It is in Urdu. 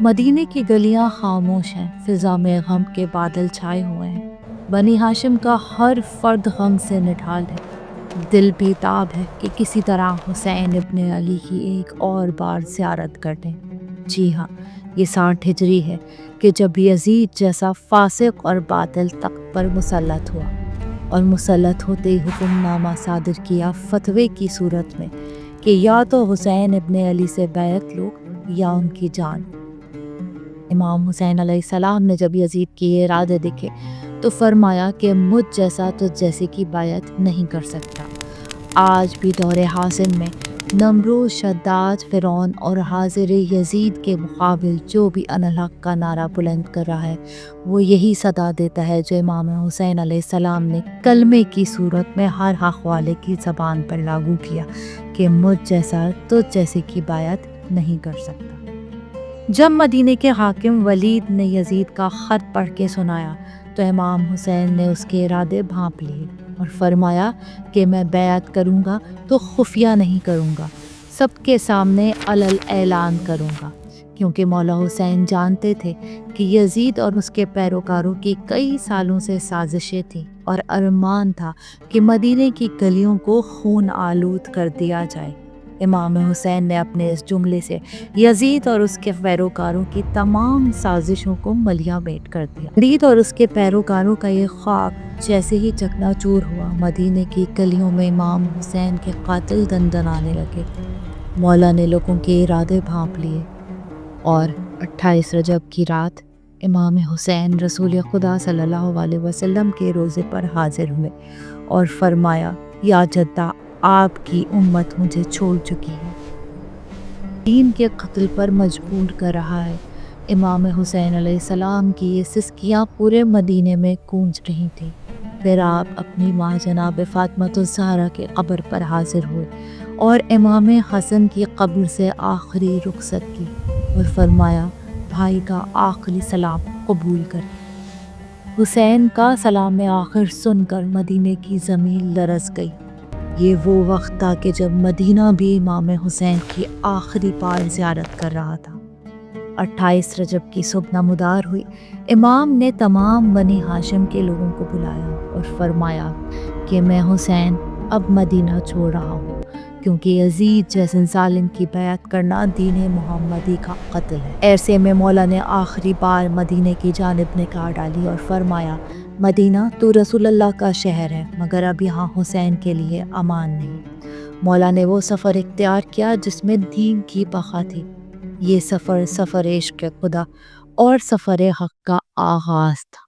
مدینے کی گلیاں خاموش ہیں، فضا میں غم کے بادل چھائے ہوئے ہیں۔ بنی ہاشم کا ہر فرد غم سے نڈھال ہے، دل بے تاب ہے کہ کسی طرح حسین ابن علی کی ایک اور بار زیارت کر دیں۔ جی ہاں، یہ 60 ہجری ہے کہ جب یزید جیسا فاسق اور باطل تخت پر مسلط ہوا، اور مسلط ہوتے ہی حکم نامہ صادر کیا فتوے کی صورت میں کہ یا تو حسین ابن علی سے بیعت لو یا ان کی جان۔ امام حسین علیہ السلام نے جب یزید کے یہ ارادے دیکھے تو فرمایا کہ مجھ جیسا تجھ جیسے کی بیعت نہیں کر سکتا۔ آج بھی دور حاصل میں نمرود، شداد، فرعون اور حاضر یزید کے مقابل جو بھی الحق کا نعرہ بلند کر رہا ہے، وہ یہی صدا دیتا ہے جو امام حسین علیہ السلام نے کلمے کی صورت میں ہر حق والے کی زبان پر لاگو کیا کہ مجھ جیسا تجھ جیسے کی بیعت نہیں کر سکتا۔ جب مدینے کے حاکم ولید نے یزید کا خط پڑھ کے سنایا تو امام حسین نے اس کے ارادے بھانپ لیے اور فرمایا کہ میں بیعت کروں گا تو خفیہ نہیں کروں گا، سب کے سامنے علل اعلان کروں گا، کیونکہ مولا حسین جانتے تھے کہ یزید اور اس کے پیروکاروں کی کئی سالوں سے سازشیں تھیں اور ارمان تھا کہ مدینے کی گلیوں کو خون آلود کر دیا جائے۔ امام حسین نے اپنے اس جملے سے یزید اور اس کے پیروکاروں کی تمام سازشوں کو ملیہ بیٹ کر دیا۔ یزید اور اس کے پیروکاروں کا یہ خواب جیسے ہی چکنا چور ہوا، مدینے کی گلیوں میں امام حسین کے قاتل دندنانے لگے۔ مولا نے لوگوں کے ارادے بھانپ لیے اور 28 رجب کی رات امام حسین رسول خدا صلی اللہ علیہ وسلم کے روضے پر حاضر ہوئے اور فرمایا، یا جدہ، آپ کی امت مجھے چھوڑ چکی ہے، دین کے قتل پر مجبور کر رہا ہے۔ امام حسین علیہ السلام کی یہ سسکیاں پورے مدینے میں گونج رہی تھیں۔ پھر آپ اپنی ماں جناب فاطمۃ الزہرا کے قبر پر حاضر ہوئے اور امام حسن کی قبر سے آخری رخصت کی اور فرمایا، بھائی کا آخری سلام قبول کریں۔ حسین کا سلام آخر سن کر مدینے کی زمین لرز گئی۔ یہ وہ وقت تھا کہ جب مدینہ بھی امام حسین کی آخری بار زیارت کر رہا تھا۔ 28 رجب کی صبح نمودار ہوئی۔ امام نے تمام بنی ہاشم کے لوگوں کو بلایا اور فرمایا کہ میں حسین اب مدینہ چھوڑ رہا ہوں، کیونکہ یزید جیسے ظالم کی بیعت کرنا دین محمدی کا قتل ہے۔ ایسے میں مولا نے آخری بار مدینے کی جانب نگاہ ڈالی اور فرمایا، مدینہ تو رسول اللہ کا شہر ہے، مگر اب یہاں حسین کے لیے امان نہیں۔ مولا نے وہ سفر اختیار کیا جس میں دین کی بقا تھی۔ یہ سفر عشق خدا اور سفر حق کا آغاز تھا۔